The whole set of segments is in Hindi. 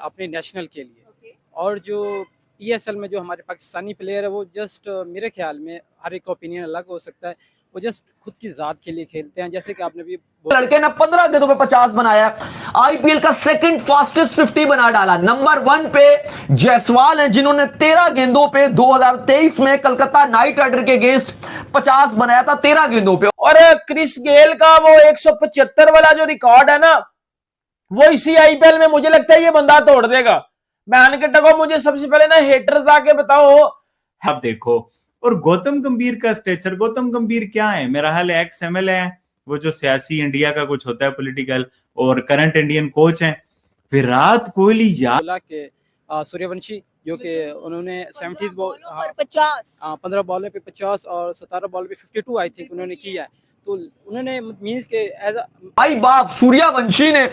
अपने नेशनल के लिए। और जो पीएसएल में जो हमारे पाकिस्तानी प्लेयर है वो जस्ट मेरे ख्याल में हर एक ओपिनियन अलग हो सकता है, वो जस्ट खुद की जात के लिए खेलते हैं। जैसे कि आपने भी लड़के ने 15 गेंदों पे 50 बनाया, आईपीएल का सेकंड फास्टेस्ट 50 बना डाला। नंबर 1 पे जायसवाल हैं जिन्होंने 13 गेंदों पे 2023 में कलकत्ता नाइट राइडर के अगेंस्ट 50 बनाया था 13 गेंदों पे। और क्रिस गेल का वो 175 वाला जो रिकॉर्ड है ना, वो इसी आईपीएल में मुझे लगता है ये बंदा तोड़ देगा। बहन के टको, मुझे सबसे पहले ना हेटर्स आके बताओ। आप देखो, और गौतम गंभीर का स्टेचर, गौतम गंभीर क्या है, मेरा हाल एक्स एमएलए है, वो जो सियासी इंडिया का कुछ होता है पॉलिटिकल, और करंट इंडियन कोच हैं। विराट कोहली बोला के सूर्यवंशी जो कि उन्होंने 70 बॉल 15 बॉलों पे 50 और 17 बॉल पे 52 आई थिंक उन्होंने किया है। तो उन्होंने मींस के एज भाई बाप सूर्यवंशी ने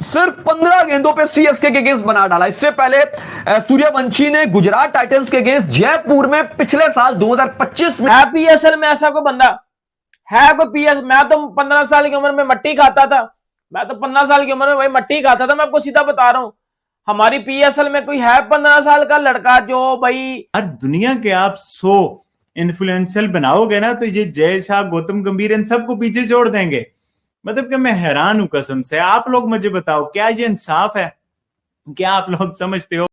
सिर्फ 15 गेंदों पे सीएसके के अगेंस्ट बना डाला। इससे पहले सूर्यवंशी ने गुजरात टाइटंस के अगेंस्ट जयपुर में पिछले साल 2025 में है पीएसएल में ऐसा कोई बंदा है? कोई पीएस, मैं तो 15 साल की उम्र में मट्टी खाता था, मैं तो 15 साल की उम्र में भाई मट्टी खाता था। मैं आपको सीधा बता रहा हूं, हमारी पीएसएल में कोई है 15 साल का लड़का जो भाई। हर दुनिया के आप 100 इन्फ्लुएंशियल बनाओगे ना, तो ये जय शाह, गौतम गंभीर, इन सबको पीछे छोड़ देंगे। मतलब कि मैं हैरान हूं कसम से। आप लोग मुझे बताओ, क्या ये इंसाफ है? क्या आप लोग समझते हो?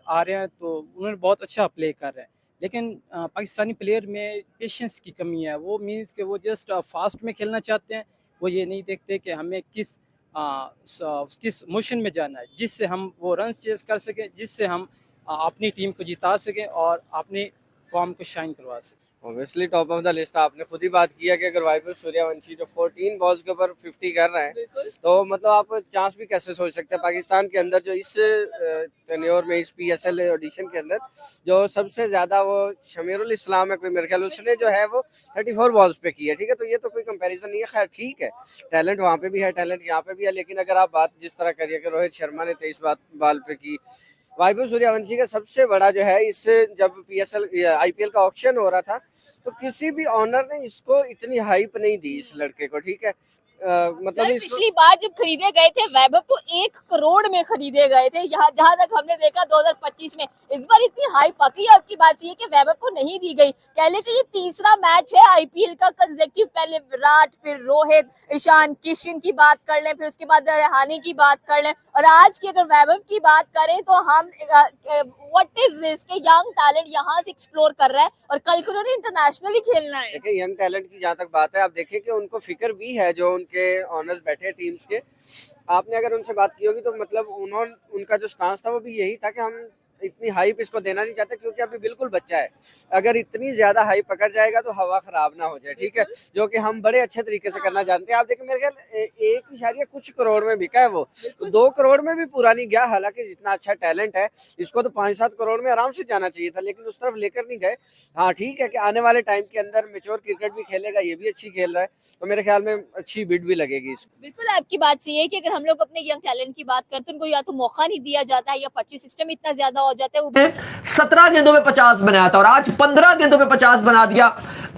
आ रहे हैं तो उन्होंने बहुत अच्छा प्ले कर रहे हैं, लेकिन पाकिस्तानी प्लेयर में पेशेंस की कमी है। वो मींस कि वो जस्ट फास्ट में खेलना चाहते हैं, वो ये नहीं देखते कि हमें किस मोशन में जाना है जिससे हम वो रन चेज कर सकें, जिससे हम अपनी टीम को जिता सकें और अपनी कौम को शाइन करवा सकें। Obviously top of the list. आपने खुद ही बात किया कि अगर वैभव सूर्यवंशी जो 14 बॉल्स के ऊपर 50 कर रहे हैं, तो मतलब आप चांस भी कैसे सोच सकते हैं पाकिस्तान के अंदर जो इस टेन्योर में, इस पीएसएल ऑडिशन के अंदर जो सबसे ज्यादा वो शमीरुल इस्लाम है, कोई मेरे ख्याल उसने जो है वो 34 बॉल्स पे की है। ठीक है, तो ये तो कोई कंपैरिजन नहीं है। खैर ठीक है, टैलेंट वहाँ पे भी है, टैलेंट यहाँ पे भी है, लेकिन अगर आप बात जिस तरह करिए कि रोहित शर्मा ने 23 बॉल पे की, वैभव सूर्यवंशी का सबसे बड़ा जो है, इस जब पीएसएल आईपीएल का ऑक्शन हो रहा था तो किसी भी ऑनर ने इसको इतनी हाइप नहीं दी इस लड़के को। ठीक है, मतलब पिछली बार जब खरीदे गए थे वैभव तो 1 करोड़ में खरीदे गए थे, यहाँ जहां तक हमने देखा 2025 में। इस बार इतनी हाइप पकी है, आपकी बात ये कि वैभव को नहीं दी गई। कह ले कि ये तीसरा मैच है आईपीएल का कंसेक्टिव, पहले विराट, फिर रोहित, ईशान किशन की बात कर लें, फिर उसके बाद रहाणे की बात कर लें, और आज की अगर वैभव की बात करें तो हम व्हाट इज दिस के यंग टैलेंट यहाँ से एक्सप्लोर कर रहा है और कल को उन्होंने इंटरनेशनली खेलना है। देखिए, यंग टैलेंट की जहाँ तक बात है, आप देखिए कि उनको फिक्र भी है जो उनके ऑनर्स बैठे टीम्स के। आपने अगर उनसे बात की होगी तो मतलब उनका जो स्टांस था वो भी यही था कि हम इतनी हाइप इसको देना नहीं चाहते, क्योंकि अभी बिल्कुल बच्चा है। अगर इतनी ज्यादा हाइप पकड़ जाएगा तो हवा खराब ना हो जाए। ठीक है, जो कि हम बड़े अच्छे तरीके से करना जानते हैं। आप देखिए, मेरे ख्याल 1 कुछ करोड़ में बिका है वो, तो 2 करोड़ में भी पूरा नहीं गया। हालांकि जितना अच्छा टैलेंट है, इसको तो 5-7 करोड़ में आराम से जाना चाहिए था, लेकिन उस तरफ लेकर नहीं गए। हाँ ठीक है कि आने वाले टाइम के अंदर मेच्योर क्रिकेट भी खेलेगा, ये भी अच्छी खेल रहा है, तो मेरे ख्याल में अच्छी बिड भी लगेगी इसको। बिल्कुल आपकी बात सही है कि अगर हम लोग अपने यंग टैलेंट की बात करते हैं, उनको या तो मौका नहीं दिया जाता है या पर्ची सिस्टम इतना ज्यादा हो जाता है। 17 गेंदों में 50 बनाया था और आज 15 गेंदों में 50 बना दिया।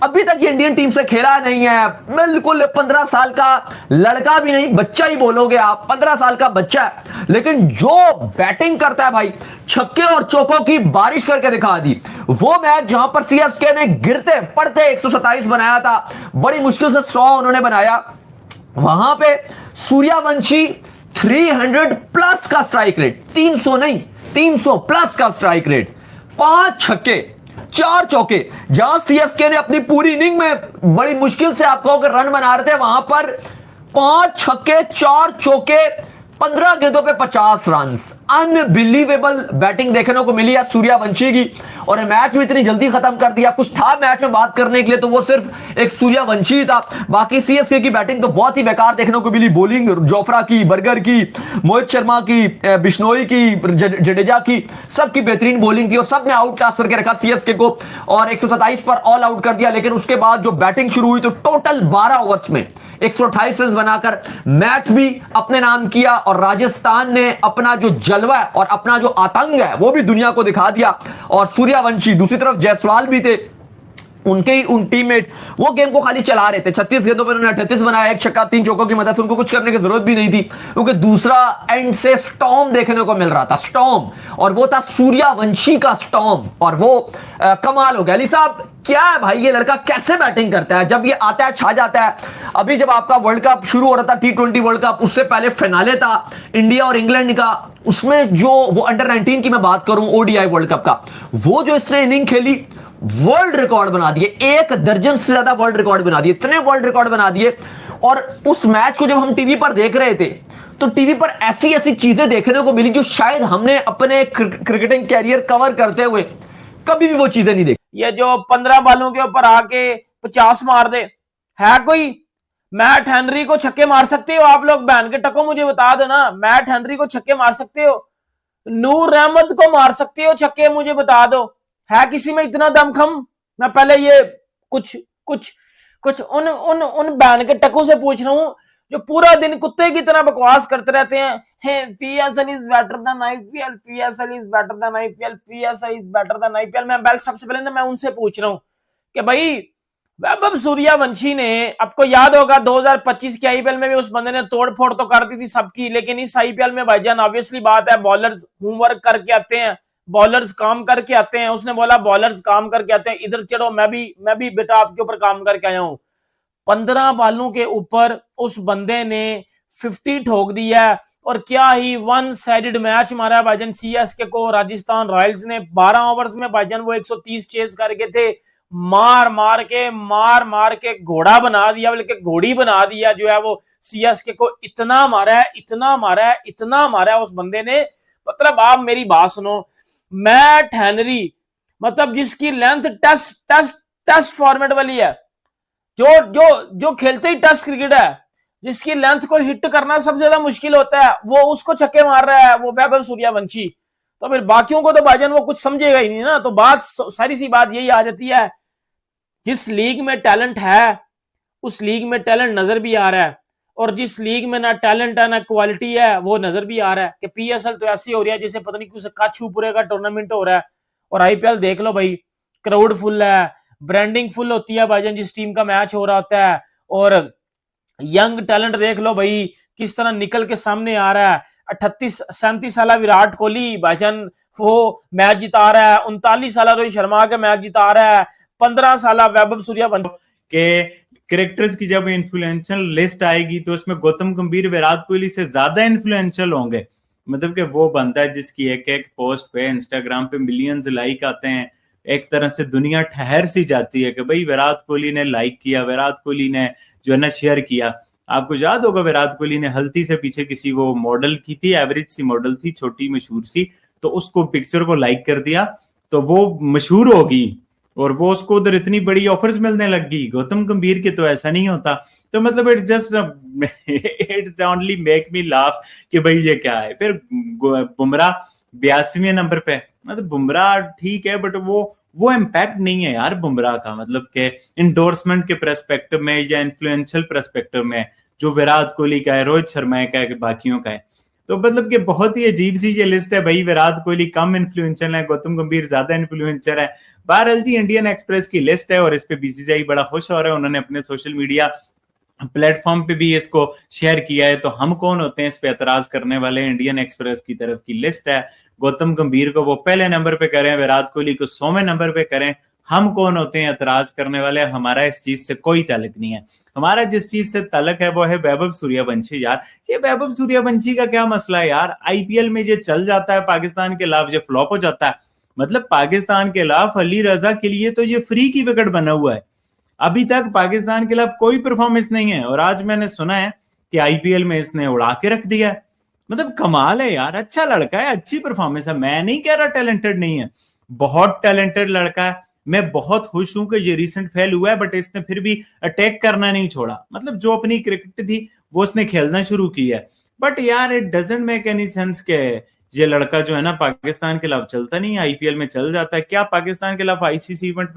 अभी तक ये इंडियन टीम से खेला नहीं है, बिल्कुल 15 साल का लड़का भी नहीं, बच्चा ही बोलोगे आप, 15 साल का बच्चा है, लेकिन जो बैटिंग करता है भाई, छक्के और चौकों की बारिश करके दिखा दी। वो मैच जहां पर सीएसके ने गिरते पड़ते 127 बनाया था, बड़ी मुश्किल से 100 उन्होंने बनाया, वहां पे सूर्यवंशी 300 प्लस का स्ट्राइक रेट, 300 नहीं 300 प्लस का स्ट्राइक रेट, 5 छक्के 4 चौके, जहां सीएसके ने अपनी पूरी इनिंग में बड़ी मुश्किल से आप कहोगे रन बना रहे थे, वहां पर 5 छक्के 4 चौके, 15 गेंदों पे 50 रन। अनबिलीवेबल बैटिंग देखने को मिली है सूर्यवंशी की, और मैच भी इतनी जल्दी खत्म कर दिया। कुछ था मैच में बात करने के लिए तो वो सिर्फ एक सूर्यवंशी था, बाकी सीएसके की बैटिंग तो बहुत ही बेकार देखने को मिली। बॉलिंग जोफ्रा की, बर्गर की, मोहित शर्मा की, बिश्नोई की, जडेजा की, सबकी बेहतरीन बॉलिंग थी और सबने आउट क्लास करके रखा सीएसके को और 127 पर ऑल आउट कर दिया। लेकिन उसके बाद जो बैटिंग शुरू हुई तो टोटल 12 ओवर्स में 128 रन बनाकर मैच भी अपने नाम किया और राजस्थान ने अपना जो जलवा है और अपना जो आतंक है वो भी दुनिया को दिखा दिया। और सूर्यवंशी, दूसरी तरफ जायसवाल भी थे, उनके ही उन टीममेट वो गेम को खाली चला रहे थे। 36 गेंदों पर उन्होंने 38 बनाया, 1 छक्का 3 चौकों की मदद से उनको कुछ करने की जरूरत भी नहीं थी, क्योंकि दूसरा एंड से स्टॉर्म देखने को मिल रहा था, स्टॉर्म, और वो था सूर्यवंशी का स्टॉर्म, और वो कमाल हो गया। अली साहब क्या है भाई, ये लड़का कैसे बैटिंग करता है, जब ये आता है छा जाता है। अभी जब आपका वर्ल्ड कप शुरू हो रहा था, T20 वर्ल्ड कप, उससे पहले फिनाले था इंडिया और इंग्लैंड का, उसमें जो वो अंडर 19 की मैं बात करूं, ODI वर्ल्ड कप का, वो जो इसने इनिंग खेली, वर्ल्ड रिकॉर्ड बना दिए, 1 दर्जन से ज्यादा वर्ल्ड रिकॉर्ड बना दिए, इतने वर्ल्ड रिकॉर्ड बना दिए। और उस मैच को जब हम टीवी पर देख रहे थे, तो टीवी पर ऐसी ऐसी चीजें देखने को मिली जो शायद हमने अपने क्रिकेटिंग कैरियर कवर करते हुए कभी भी वो चीजें नहीं देखी। ये जो 15 बालों के ऊपर आके 50 मार दे, है कोई? मैट हेनरी को छक्के मार सकते हो आप लोग? बहन के टको मुझे बता दो ना, मैट हेनरी को छक्के मार सकते हो? नूर अहमद को मार सकते हो छक्के? मुझे बता दो, है किसी में इतना दमखम? मैं पहले ये कुछ कुछ कुछ उन उन उन बहन के टकों से पूछ रहा हूं जो पूरा दिन कुत्ते की तरह बकवास करते रहते हैं। PSL is better than IPL, PSL is better than IPL, PSL is better than IPL। मैं सबसे पहले ना मैं उनसे पूछ रहा हूं कि भाई वैभव सूर्यवंशी ने, आपको याद होगा 2025 के IPL में भी उस बंदे ने तोड़ फोड़ तो कर दी थी सबकी, लेकिन इस IPL में भाईजान ऑब्वियसली बात है, बॉलर्स होमवर्क करके आते हैं, बॉलर्स काम करके आते हैं। उसने बोला बॉलर्स काम करके आते हैं, इधर चढ़ो, मैं भी बेटा आपके ऊपर काम करके आया हूं। 15 बालों के ऊपर उस बंदे ने 50 ठोक दिया, और क्या ही वन साइडेड मैच मारा भाईजान CSK को। राजस्थान रॉयल्स ने 12 ओवर्स में भाईजान वो 130 चेज करके थे, मार मार के घोड़ा बना दिया, बल्कि घोड़ी बना दिया जो है वो CSK को। इतना मारा है उस बंदे ने। मतलब आप मेरी बात सुनो, मैट हेनरी, मतलब जिसकी लेंथ टेस्ट फॉर्मेट वाली है, जो खेलते ही टेस्ट क्रिकेट है, जिसकी लेंथ को हिट करना सबसे ज्यादा मुश्किल होता है, वो उसको छक्के मार रहा है, वो वैभव सूर्यवंशी। तो फिर बाकियों को तो भाईजान वो कुछ समझेगा ही नहीं ना। तो बात सारी सी बात यही आ जाती है, जिस लीग में टैलेंट है उस लीग में टैलेंट नजर भी आ रहा है, और जिस लीग में ना टैलेंट है ना क्वालिटी है वो नजर भी आ रहा है कि PSL तो ऐसी हो रही है जैसे पता नहीं कुछ काछूपुरे का टूर्नामेंट हो रहा है। और IPL देख लो भाई, क्राउड फुल है, ब्रांडिंग फुल होती है भाईजान जिस टीम का मैच हो रहा होता है, और यंग टैलेंट देख लो भाई किस तरह निकल के सामने आ रहा है। 37 साल विराट कोहली भाईजान वो मैच जिता रहा है, 39 साल रोहित शर्मा के मैच जिता रहा है, 15 साल वैभव सूर्यवंशी के कैरेक्टर्स की जब इन्फ्लुएंशियल लिस्ट आएगी तो उसमें गौतम गंभीर विराट कोहली से ज्यादा इन्फ्लुएंशियल होंगे। मतलब कि वो बनता है जिसकी एक एक पोस्ट पे इंस्टाग्राम पे मिलियंस लाइक आते हैं, एक तरह से दुनिया ठहर सी जाती है कि भाई विराट कोहली ने लाइक किया, विराट कोहली ने जो है ना शेयर किया। आपको याद होगा विराट कोहली ने हल्दी से पीछे किसी वो मॉडल की थी, एवरेज सी मॉडल थी, छोटी मशहूर सी, तो उसको पिक्चर को लाइक कर दिया तो वो मशहूर होगी और वो उसको उधर इतनी बड़ी ऑफर्स मिलने लग गई। गौतम गंभीर के तो ऐसा नहीं होता। तो मतलब it's only make me laugh कि भाई ये क्या है। फिर बुमराह 82वें नंबर पे, मतलब बुमराह ठीक है बट वो इम्पैक्ट नहीं है यार बुमराह का, मतलब के इंडोर्समेंट के पर्सपेक्टिव में या इन्फ्लुएंशियल पर्सपेक्टिव में जो विराट कोहली का है, रोहित शर्मा का है, बाकियों का है। तो मतलब कि बहुत ही अजीब सी ये लिस्ट है भाई। विराट कोहली कम इन्फ्लुएंशियल है, गौतम गंभीर ज्यादा इन्फ्लुएंसर है। बहरहाल जी इंडियन एक्सप्रेस की लिस्ट है और इस पे BCCI बड़ा खुश हो रहा है, उन्होंने अपने सोशल मीडिया प्लेटफॉर्म पे भी इसको शेयर किया है। तो हम कौन होते हैं इस पे एतराज करने वाले? इंडियन एक्सप्रेस की तरफ की लिस्ट है। गौतम गंभीर को वो पहले नंबर पे करें, विराट कोहली को 100वें नंबर पे करें, हम कौन होते हैं एतराज करने वाले? हमारा इस चीज से कोई ताल्लुक नहीं है। हमारा जिस चीज से ताल्लुक है वो है वैभव सूर्यवंशी। यार ये वैभव सूर्यवंशी का क्या मसला है यार? IPL में ये चल जाता है, पाकिस्तान के खिलाफ ये फ्लॉप हो जाता है। मतलब पाकिस्तान के खिलाफ अली रजा के लिए तो ये फ्री की विकेट बना हुआ है। अभी तक पाकिस्तान के खिलाफ कोई परफॉर्मेंस नहीं है और आज मैंने सुना है कि IPL में इसने उड़ा के रख दिया है। मतलब कमाल है यार, अच्छा लड़का है, अच्छी परफॉर्मेंस है। मैं नहीं कह रहा टैलेंटेड नहीं है, बहुत टैलेंटेड लड़का है। मैं बहुत खुश हूं कि ये रिसेंट फेल हुआ है बट इसने फिर भी अटैक करना नहीं छोड़ा। मतलब जो अपनी क्रिकेट थी वो उसने खेलना शुरू किया है। बट यार it doesn't make any sense के ये लड़का जो है ना पाकिस्तान के खिलाफ चलता नहीं है, IPL में चल जाता है। क्या पाकिस्तान के खिलाफ ICC इवेंट में